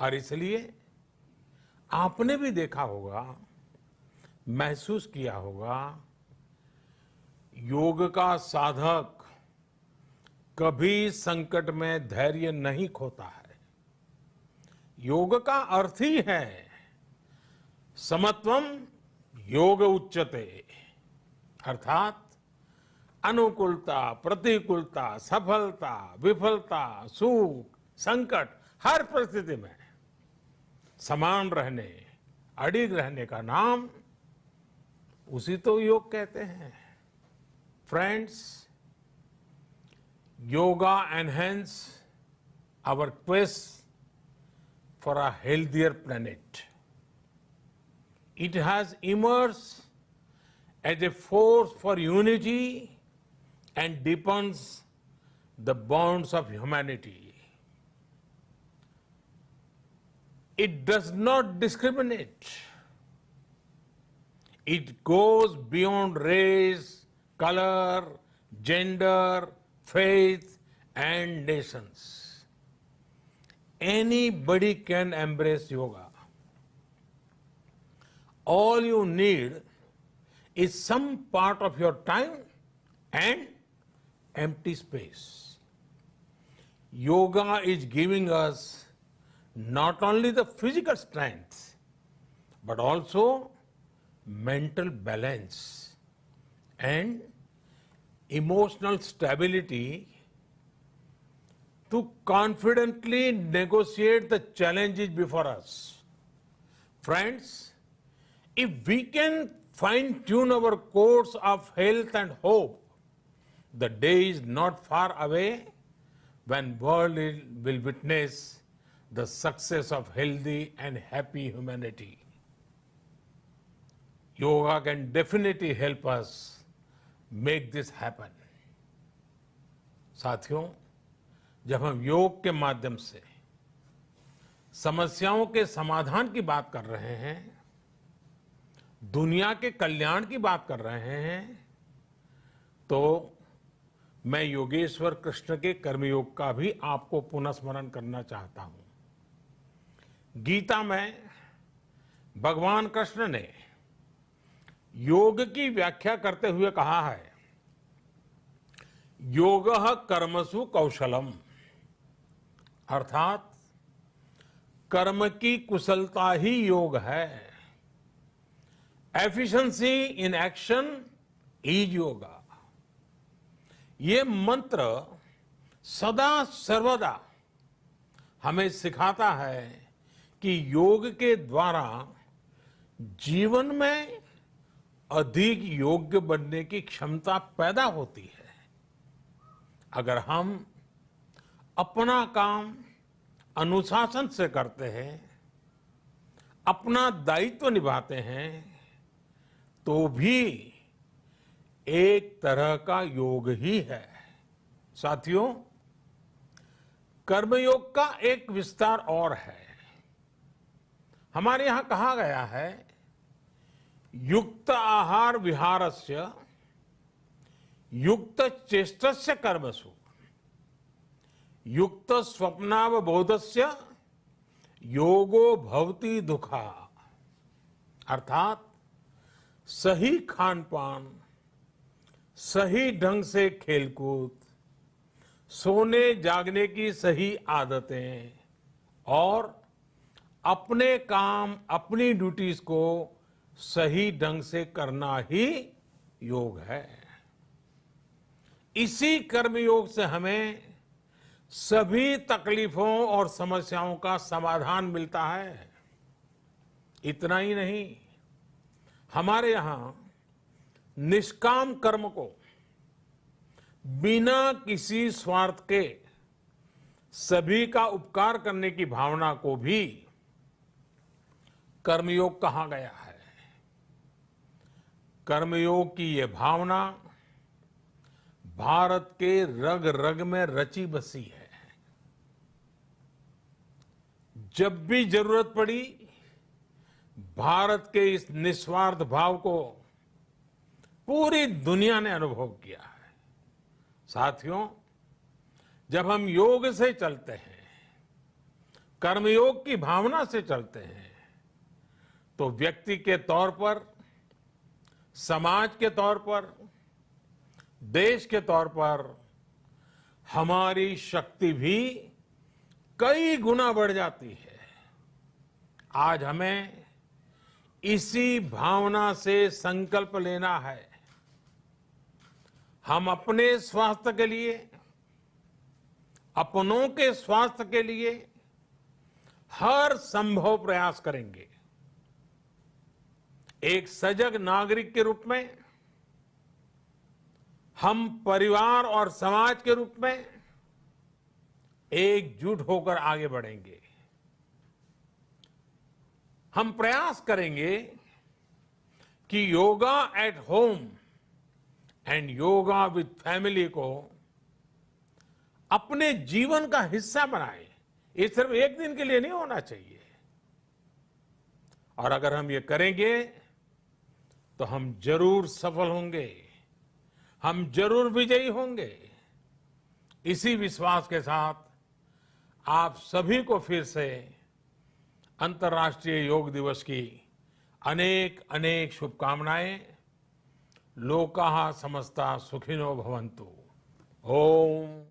और इसलिए आपने भी देखा होगा, महसूस किया होगा, योग का साधक कभी संकट में धैर्य नहीं खोता है। योग का अर्थ ही है समत्वम योग उच्यते, अर्थात अनुकूलता, प्रतिकूलता, सफलता, विफलता, सुख, संकट, हर परिस्थिति में समान रहने, अडिग रहने का नाम उसी तो योग कहते हैं। Friends, yoga enhance our quest for a healthier planet. It has emerged as a force for unity and deepens the bonds of humanity. It does not discriminate. It goes beyond race, color, gender, faith, and nations. Anybody can embrace yoga. All you need is some part of your time and empty space. Yoga is giving us not only the physical strength, but also mental balance and emotional stability to confidently negotiate the challenges before us. Friends, if we can fine-tune our course of health and hope, the day is not far away when world will witness the success of healthy and happy humanity. Yoga can definitely help us make this happen. साथियों, जब हम योग के माध्यम से समस्याओं के समाधान की बात कर रहे हैं, दुनिया के कल्याण की बात कर रहे हैं, तो मैं योगेश्वर कृष्ण के कर्मयोग का भी आपको पुनः स्मरण करना चाहता हूं। गीता में भगवान कृष्ण ने योग की व्याख्या करते हुए कहा है, योगः कर्मसु कौशलम, अर्थात कर्म की कुशलता ही योग है। Efficiency in action is yoga. ये मंत्र सदा सर्वदा हमें सिखाता है कि योग के द्वारा जीवन में अधिक योग्य बनने की क्षमता पैदा होती है। अगर हम अपना काम अनुशासन से करते हैं, अपना दायित्व निभाते हैं, तो भी एक तरह का योग ही है। साथियों, कर्मयोग का एक विस्तार और है। हमारे यहां कहा गया है, युक्त आहार विहारस्य युक्त चेष्टस्य कर्मसु युक्त स्वप्नावबोधस्य योगो भवति दुखा, अर्थात सही खान पान, सही ढंग से खेलकूद, सोने जागने की सही आदतें और अपने काम, अपनी ड्यूटीज को सही ढंग से करना ही योग है। इसी कर्मयोग से हमें सभी तकलीफों और समस्याओं का समाधान मिलता है। इतना ही नहीं, हमारे यहां निष्काम कर्म को बिना किसी स्वार्थ के सभी का उपकार करने की भावना को भी कर्मयोग कहा गया है। कर्मयोग की ये भावना भारत के रग रग में रची बसी है। जब भी जरूरत पड़ी, भारत के इस निस्वार्थ भाव को पूरी दुनिया ने अनुभव किया है। साथियों, जब हम योग से चलते हैं, कर्मयोग की भावना से चलते हैं तो व्यक्ति के तौर पर, समाज के तौर पर, देश के तौर पर हमारी शक्ति भी कई गुना बढ़ जाती है। आज हमें इसी भावना से संकल्प लेना है। हम अपने स्वास्थ्य के लिए, अपनों के स्वास्थ्य के लिए हर संभव प्रयास करेंगे। एक सजग नागरिक के रूप में हम परिवार और समाज के रूप में एकजुट होकर आगे बढ़ेंगे। हम प्रयास करेंगे कि yoga at home and yoga with family को अपने जीवन का हिस्सा बनाएं। ये सिर्फ एक दिन के लिए नहीं होना चाहिए। और अगर हम ये करेंगे तो हम जरूर सफल होंगे, हम जरूर विजयी होंगे। इसी विश्वास के साथ आप सभी को फिर से अंतर्राष्ट्रीय योग दिवस की अनेक अनेक शुभकामनाएं। लोकाः समस्ता सुखिनो भवन्तु। ओम।